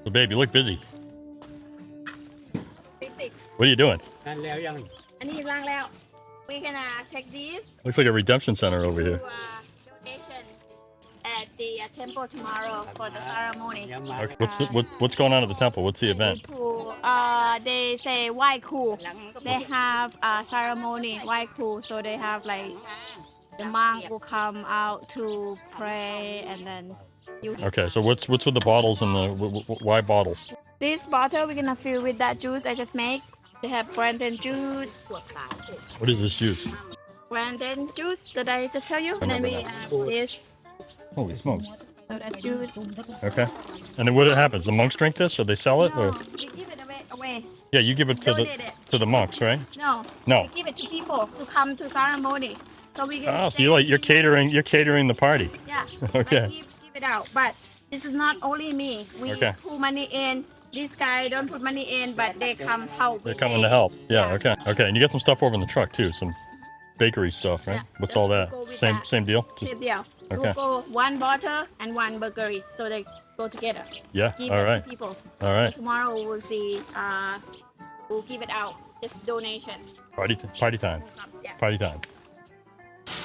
So babe, you look busy. Basic. What are you doing? อันนี้ล้างแล้ว We're gonna take this Looks like a redemption center over to here. donation at the temple tomorrow for the ceremony. Okay. What's going on at the temple? What's the event? They say Wai Khru. They have a ceremony Wai Khru, so they have like the monk will come out to pray and then you. Okay, so what's with the bottles and the why bottles? This bottle we're gonna fill with that juice I just make. They have Brandon juice. What is this juice? Brandon juice that I just tell you. And then we have this. Holy smokes. So that's juice. Okay. And then what happens? The monks drink this or they sell it? No, Or? we give it away. Yeah, you give it to Donate it. the monks, right? No. No. We give it to people to come to ceremony. So we can. Oh, so you're catering the party. Yeah. Okay. I give it out, but this is not only me. We Okay. put money in. This guy don't put money in, but they come help. They're coming to help. Yeah, okay. Okay, and you got some stuff over in the truck too, some bakery stuff, right? Yeah, What's just all that? go with Same that. same deal? Just Same deal. Okay. We'll go one butter and one bakery, so they go together. yeah, Give all it right. to people. All right. Tomorrow we'll see. We'll give it out. Just donation. Party time. Yeah. Party time.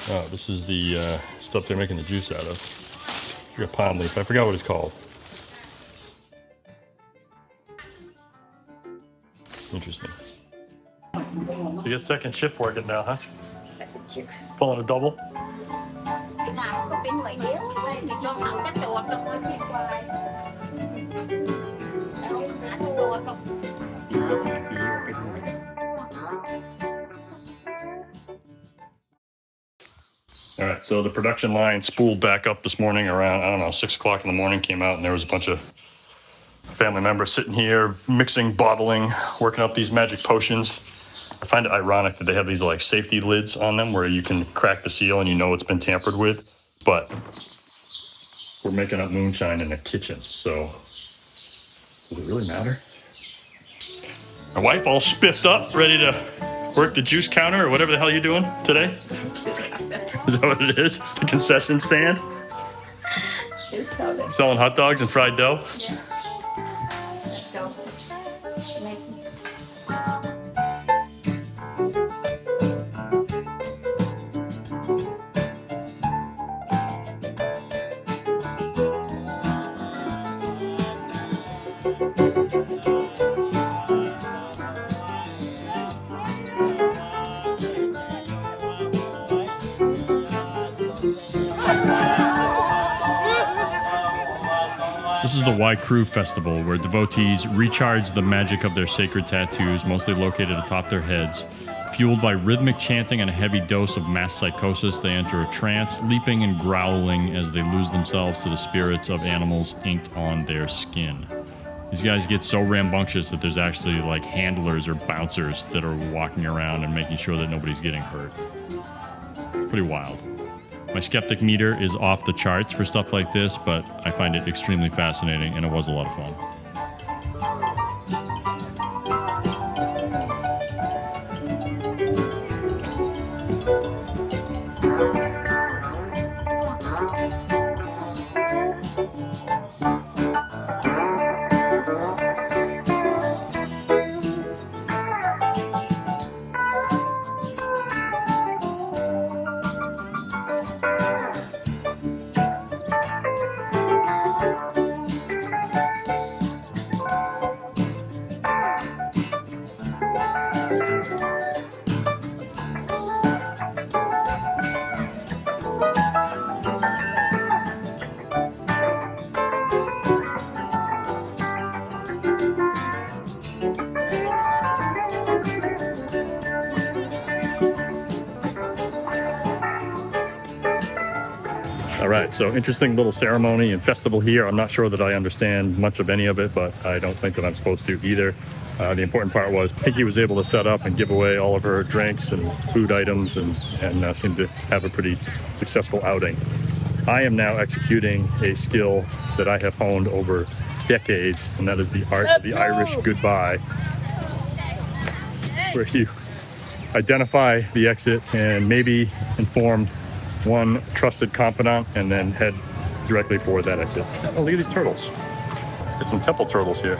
Oh, this is the stuff they're making the juice out of. You got palm leaf. I forgot what it's called. Interesting. You get second shift working now, huh? Pulling a double? Nào có bên ngoài đéo, thì cho thằng cách đồ nó mới biết qua đây. Đồ nó. All right, so the production line spooled back up this morning around, I don't know, 6 o'clock in the morning, came out and there was a bunch of family members sitting here mixing, bottling, working up these magic potions. I find it ironic that they have these like safety lids on them where you can crack the seal and you know it's been tampered with, but we're making up moonshine in the kitchen, so does it really matter? My wife all spiffed up, ready to work the juice counter or whatever the hell you're doing today? Is that what it is? The concession stand? Selling hot dogs and fried dough? Yeah. Let's go. Next. This is the Wai Khru festival, where devotees recharge the magic of their sacred tattoos, mostly located atop their heads. Fueled by rhythmic chanting and a heavy dose of mass psychosis, they enter a trance, leaping and growling as they lose themselves to the spirits of animals inked on their skin. These guys get so rambunctious that there's actually like handlers or bouncers that are walking around and making sure that nobody's getting hurt. Pretty wild. My skeptic meter is off the charts for stuff like this, but I find it extremely fascinating, and it was a lot of fun. All right, so interesting little ceremony and festival here. I'm not sure that I understand much of any of it, but I don't think that I'm supposed to either. The important part was Pinky was able to set up and give away all of her drinks and food items and seemed to have a pretty successful outing. I am now executing a skill that I have honed over decades, and that is the art of the Irish goodbye, where you identify the exit and maybe inform one trusted confidant and then head directly for that exit. Oh, look at these turtles. Get some temple turtles here.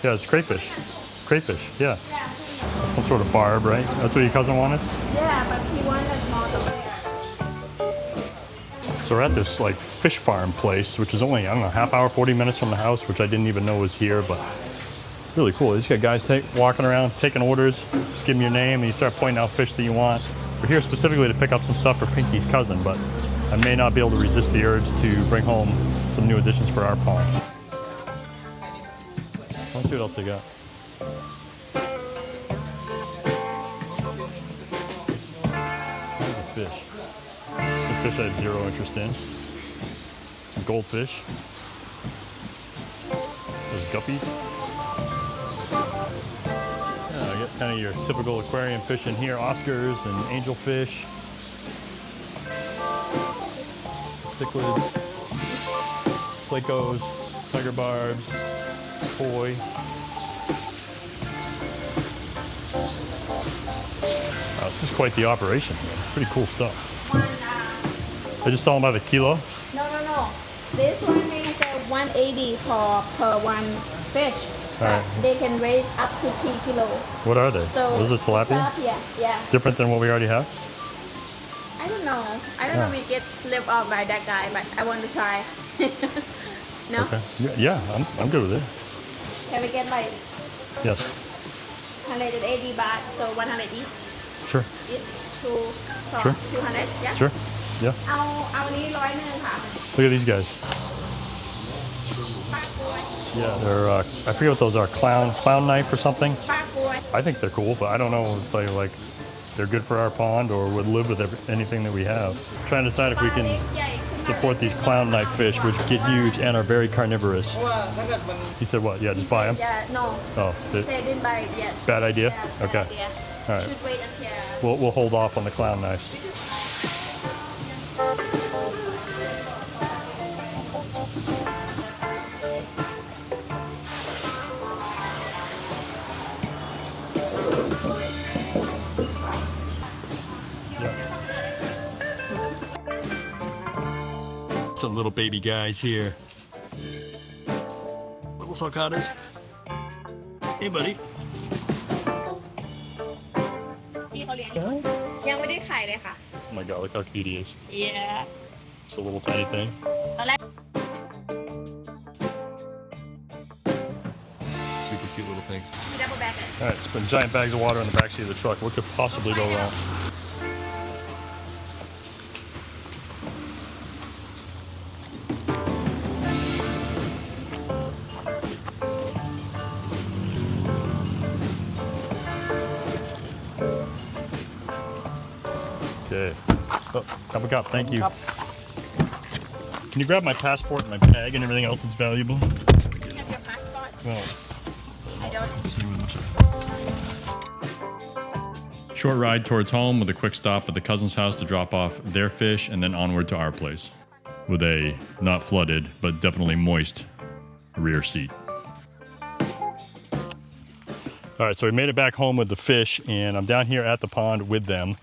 Yeah, it's crayfish. Crayfish, yeah. Some sort of barb, right? That's what your cousin wanted? Yeah, but she wanted small the So we're at this like fish farm place, which is only, I don't know, half hour, 40 minutes from the house, which I didn't even know was here, but really cool. You just got guys walking around, taking orders, just give them your name, and you start pointing out fish that you want. We're here specifically to pick up some stuff for Pinky's cousin, but I may not be able to resist the urge to bring home some new additions for our pond. Let's see what else they got. There's a fish. Some fish I have zero interest in. Some goldfish. There's guppies. I get kind of your typical aquarium fish in here. Oscars and angelfish. Cichlids. Plecos. Tiger barbs. Koi. This is quite the operation here. Pretty cool stuff. They just sell them by the kilo? No. This one is 180 per one fish. All right. They can raise up to 3 kilo. What are they? So Those are tilapia? Tilapia, yeah. Different than what we already have? I don't know. I don't know if we get live off by that guy, but I want to try. No? Okay. Yeah, I'm good with it. Can we get like Yes. 180 baht, so 100 each? Sure. Is two, so Sure. 200, yeah? Sure. Yeah. เอานี้100 ค่ะ Look at these guys. ปลากล้วย Yeah, they're I forget what those are. Clown knife or something. ปลากล้วย I think they're cool, but I don't know if they're good for our pond or would live with anything that we have. Trying to decide if we can support these clown knife fish, which get huge and are very carnivorous. He said what? Yeah, just buy them? Yeah, no. Oh, He said didn't buy it yet. bad idea? Yeah, Okay. bad idea. All right. Should wait until... We'll hold off on the clown knives. Some little baby guys here. Little sulcatas. Hey, buddy. พี่เขาเลี้ยงอยู่ยังไม่ได้ขายเลยค่ะ Oh my god, look how cute he is. Yeah. It's a little tiny thing. ตอนแรก Super cute little things. มีดับเบิลแบ็คเลย All right, let's put giant bags of water in the backseat of the truck. What could possibly go wrong? Okay. Oh, cup of cup. Thank you. Can you grab my passport and my bag and everything else that's valuable? have your passport Well, I don't let's see what much. Short ride towards home with a quick stop at the cousin's house to drop off their fish and then onward to our place with a not flooded but definitely moist rear seat. All right, so we made it back home with the fish and I'm down here at the pond with them.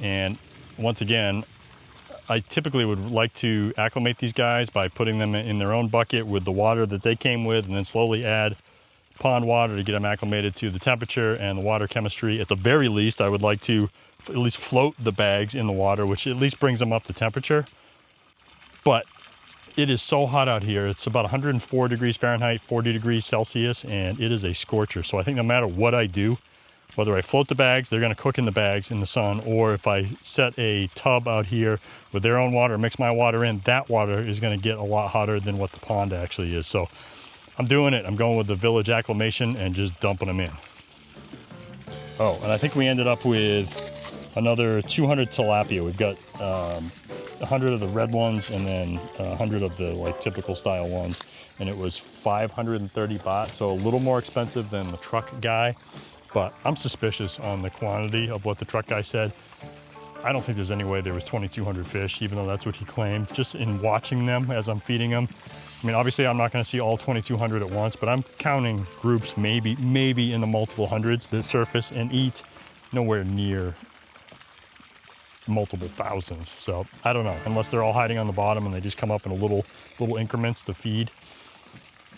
And once again, I typically would like to acclimate these guys by putting them in their own bucket with the water that they came with and then slowly add pond water to get them acclimated to the temperature and the water chemistry. At the very least, I would like to at least float the bags in the water, which at least brings them up to temperature. But it is so hot out here. It's about 104 degrees Fahrenheit, 40 degrees Celsius, and it is a scorcher. So I think no matter what I do, whether I float the bags, they're going to cook in the bags in the sun, or if I set a tub out here with their own water, mix my water in, that water is going to get a lot hotter than what the pond actually is. So I'm doing it. I'm going with the village acclimation and just dumping them in. Oh, and I think we ended up with another 200 tilapia. We've got 100 of the red ones and then 100 of the like typical style ones. And it was 530 baht, so a little more expensive than the truck guy. But I'm suspicious on the quantity of what the truck guy said. I don't think there's any way there was 2,200 fish, even though that's what he claimed. Just in watching them as I'm feeding them. I mean, obviously I'm not gonna see all 2,200 at once, but I'm counting groups maybe in the multiple hundreds that surface and eat, nowhere near multiple thousands. So I don't know, unless they're all hiding on the bottom and they just come up in little increments to feed.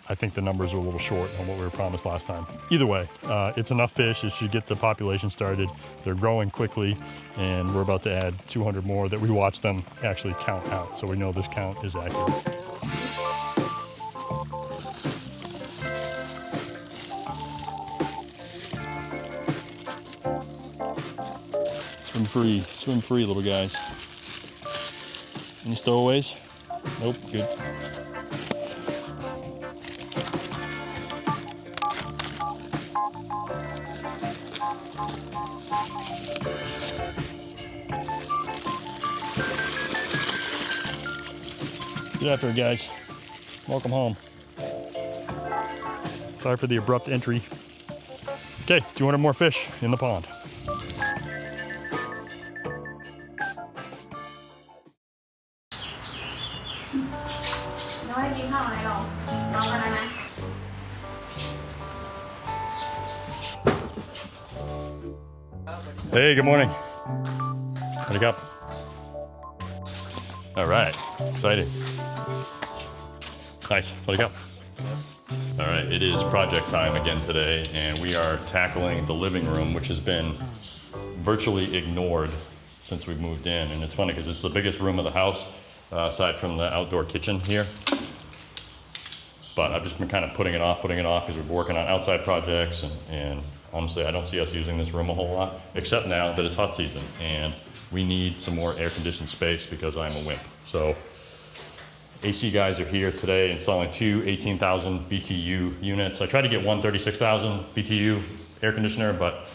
I think the numbers are a little short on what we were promised last time. Either way, it's enough fish. It should get the population started. They're growing quickly, and we're about to add 200 more that we watch them actually count out, so we know this count is accurate. Swim free, little guys. Any stowaways? Nope, good. Get after it, guys. Welcome home. Sorry for the abrupt entry. Okay, 200 more fish in the pond. Hey, good morning. Wake up. All right, exciting. Nice, wake up. All right, it is project time again today, and we are tackling the living room, which has been virtually ignored since we moved in. And it's funny because it's the biggest room of the house, aside from the outdoor kitchen here. But I've just been kind of putting it off because we're working on outside projects, and honestly, I don't see us using this room a whole lot, except now that it's hot season and we need some more air-conditioned space because I'm a wimp. So AC guys are here today installing two 18,000 BTU units. I tried to get one 36,000 BTU air conditioner, but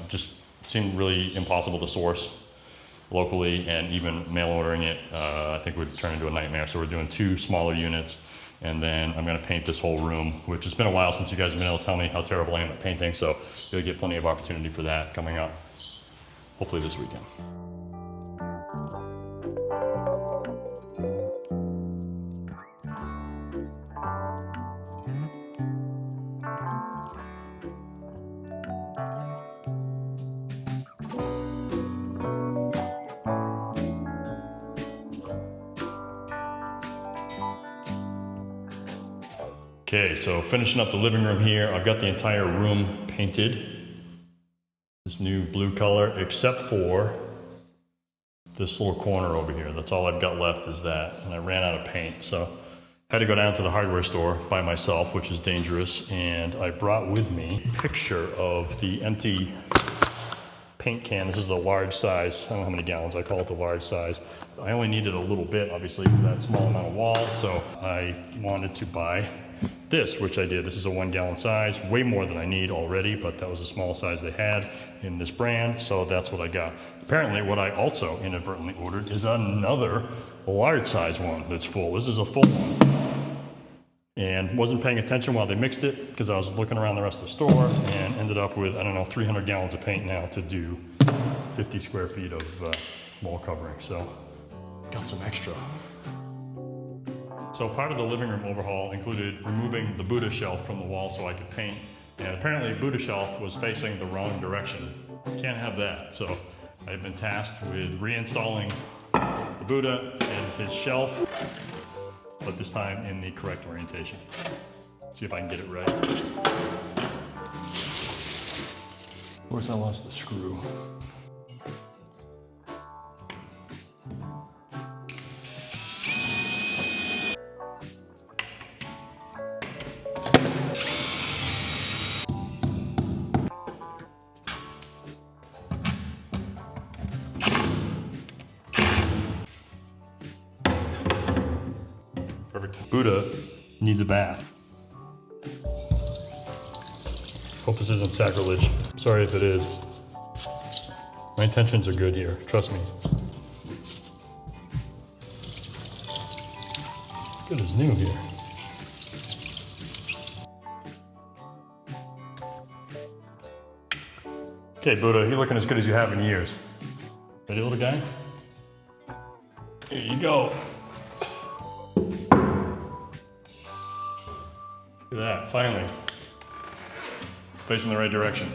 just seemed really impossible to source locally, and even mail ordering it, I think would turn into a nightmare. So we're doing two smaller units, and then I'm gonna paint this whole room, which has been a while since you guys have been able to tell me how terrible I am at painting, so you'll get plenty of opportunity for that coming up, hopefully this weekend. Okay, so finishing up the living room here, I've got the entire room painted this new blue color, except for this little corner over here. That's all I've got left is that, and I ran out of paint, so I had to go down to the hardware store by myself, which is dangerous, and I brought with me a picture of the empty paint can. This is the large size. I don't know how many gallons, I call it the large size. I only needed a little bit, obviously, for that small amount of wall, so I wanted to buy this, which I did. This is a 1 gallon size, way more than I need already, but that was the small size they had in this brand, so that's what I got. Apparently, what I also inadvertently ordered is another large size one that's full. This is a full one. And wasn't paying attention while they mixed it because I was looking around the rest of the store and ended up with, I don't know, 300 gallons of paint now to do 50 square feet of wall covering. So got some extra. So part of the living room overhaul included removing the Buddha shelf from the wall so I could paint. And apparently the Buddha shelf was facing the wrong direction. Can't have that. So I've been tasked with reinstalling the Buddha and his shelf, but this time in the correct orientation. See if I can get it right. Of course I lost the screw. Perfect. Buddha needs a bath. Hope this isn't sacrilege. Sorry if it is. My intentions are good here, trust me. Good as new here. Okay, Buddha, you're looking as good as you have in years. Ready, little guy? Here you go. Look at that, finally. Facing the right direction.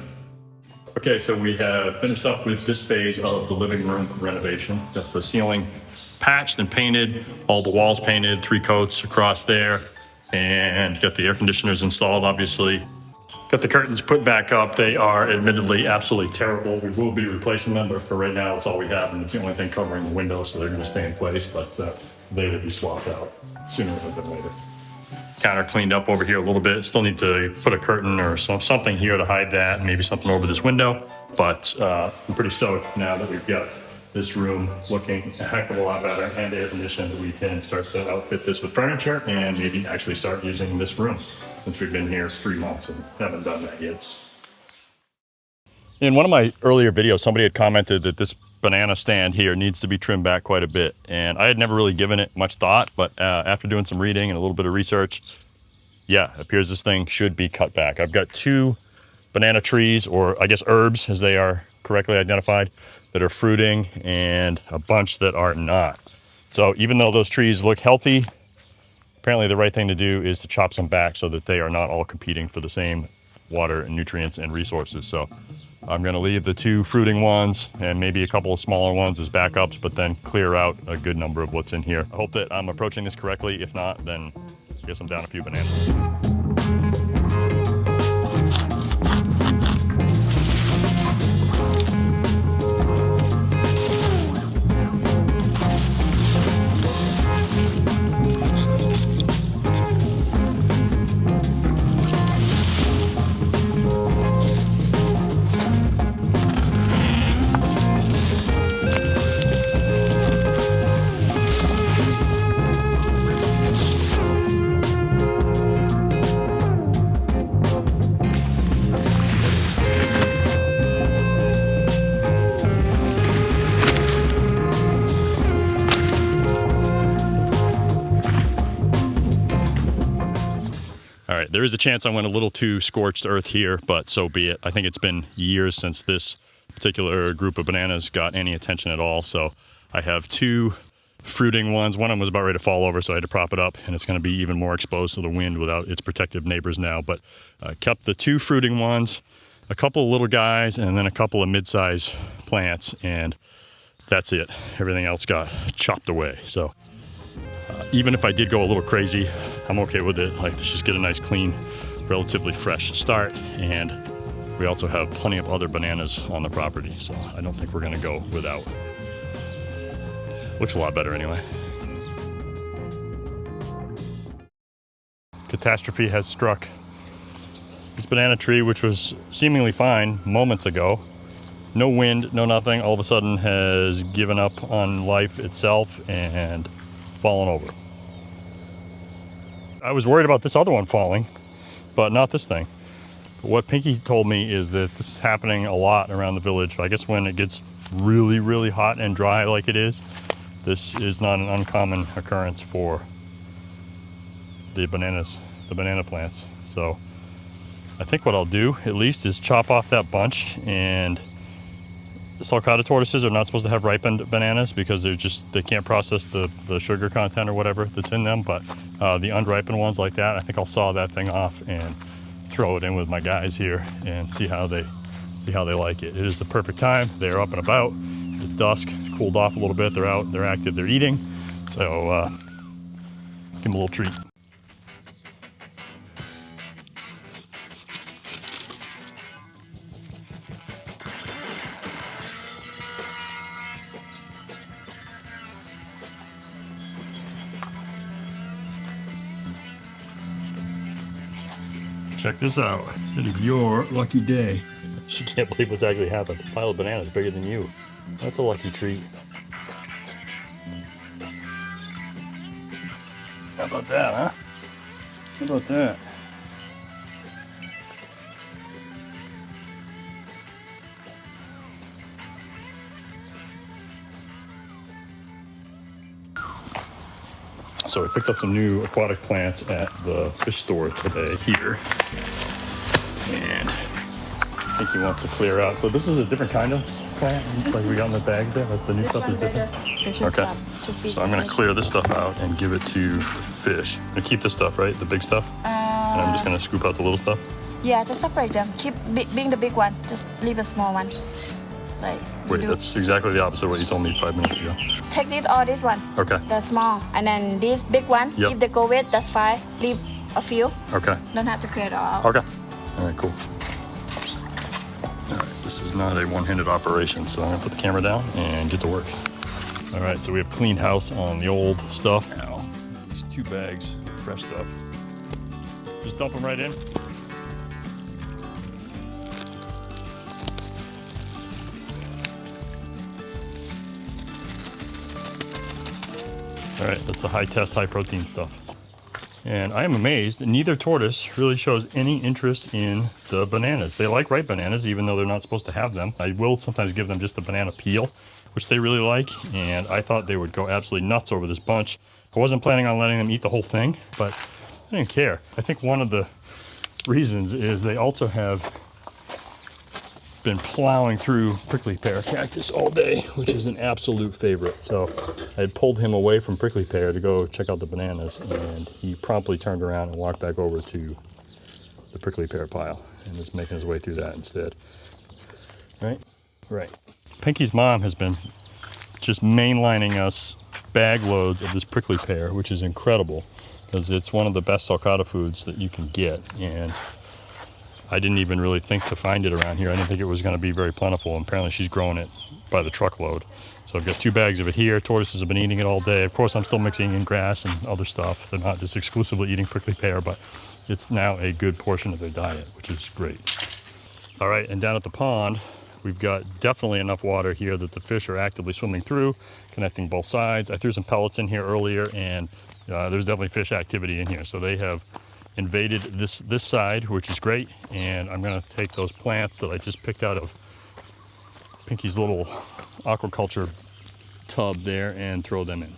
Okay, so we have finished up with this phase of the living room renovation. Got the ceiling patched and painted, all the walls painted, 3 coats across there, and got the air conditioners installed, obviously. Got the curtains put back up. They are admittedly absolutely terrible. We will be replacing them, but for right now, it's all we have, and it's the only thing covering the windows, so they're gonna stay in place, but they will be swapped out sooner rather than later. Counter cleaned up over here a little bit. Still need to put a curtain or something here to hide that, maybe something over this window, but I'm pretty stoked now that we've got this room looking a heck of a lot better and air conditioned that we can start to outfit this with furniture and maybe actually start using this room, since we've been here 3 months and haven't done that yet. In one of my earlier videos, somebody had commented that this banana stand here needs to be trimmed back quite a bit, and I had never really given it much thought, but after doing some reading and a little bit of research, yeah, it appears this thing should be cut back. I've got 2 banana trees, or I guess herbs as they are correctly identified, that are fruiting and a bunch that are not. So even though those trees look healthy, apparently the right thing to do is to chop some back so that they are not all competing for the same water and nutrients and resources. So I'm going to leave the 2 fruiting ones and maybe a couple of smaller ones as backups, but then clear out a good number of what's in here. I hope that I'm approaching this correctly. If not, then I guess I'm down a few bananas. All right, there is a chance I went a little too scorched earth here, but so be it. I think it's been years since this particular group of bananas got any attention at all. So I have 2 fruiting ones. One of them was about ready to fall over, so I had to prop it up, and it's going to be even more exposed to the wind without its protective neighbors now. But kept the 2 fruiting ones, a couple of little guys, and then a couple of mid-size plants, and that's it. Everything else got chopped away. So even if I did go a little crazy, I'm okay with it. Like, let's just get a nice, clean, relatively fresh start. And we also have plenty of other bananas on the property, so I don't think we're gonna go without. Looks a lot better anyway. Catastrophe has struck. This banana tree, which was seemingly fine moments ago, no wind, no nothing, all of a sudden has given up on life itself and fallen over. I was worried about this other one falling, but not this thing. But what Pinky told me is that this is happening a lot around the village. I guess when it gets really, really hot and dry like it is, this is not an uncommon occurrence for the banana plants. So I think what I'll do at least is chop off that bunch. And the sulcata tortoises are not supposed to have ripened bananas because they can't process the sugar content or whatever that's in them. But the unripened ones like that, I think I'll saw that thing off and throw it in with my guys here and see how they like it. It is the perfect time. They're up and about. It's dusk. It's cooled off a little bit. They're out. They're active. They're eating. So give them a little treat. Check this out. It is your lucky day. She can't believe what's actually happened. A pile of bananas bigger than you. That's a lucky treat. How about that, huh? How about that? So I picked up some new aquatic plants at the fish store today here. And I think he wants to clear out. So this is a different kind of plant, like we got in the bag there, like the new stuff is different. Okay, so I'm gonna clear this stuff out and give it to fish. I'm gonna keep this stuff, right? The big stuff? And I'm just gonna scoop out the little stuff? Yeah, just separate them. Keep being the big one. Just leave a small one. Like. Wait, that's exactly the opposite of what you told me 5 minutes ago. Take this or this one. Okay. The small. And then this big one. Yep. If they go with, that's fine. Leave a few. Okay. Don't have to clear it all out. Okay. All right, cool. All right, this is not a one-handed operation, so I'm gonna put the camera down and get to work. All right, so we have cleaned house on the old stuff. Now, these 2 bags of fresh stuff. Just dump them right in. All right, that's the high test, high protein stuff. And I am amazed, neither tortoise really shows any interest in the bananas. They like ripe bananas, even though they're not supposed to have them. I will sometimes give them just a banana peel, which they really like. And I thought they would go absolutely nuts over this bunch. I wasn't planning on letting them eat the whole thing, but I didn't care. I think one of the reasons is they also have been plowing through prickly pear cactus all day, which is an absolute favorite. So I had pulled him away from prickly pear to go check out the bananas, and he promptly turned around and walked back over to the prickly pear pile and is making his way through that instead. Right? Right. Pinky's mom has been just mainlining us bag loads of this prickly pear, which is incredible because it's one of the best sulcata foods that you can get. And I didn't even really think to find it around here. I didn't think it was going to be very plentiful. And apparently she's growing it by the truckload. So I've got 2 bags of it here. Tortoises have been eating it all day. Of course, I'm still mixing in grass and other stuff. They're not just exclusively eating prickly pear, but it's now a good portion of their diet, which is great. All right, and down at the pond, we've got definitely enough water here that the fish are actively swimming through, connecting both sides. I threw some pellets in here earlier, and there's definitely fish activity in here. So they have invaded this side, which is great. And I'm gonna take those plants that I just picked out of Pinky's little aquaculture tub there and throw them in.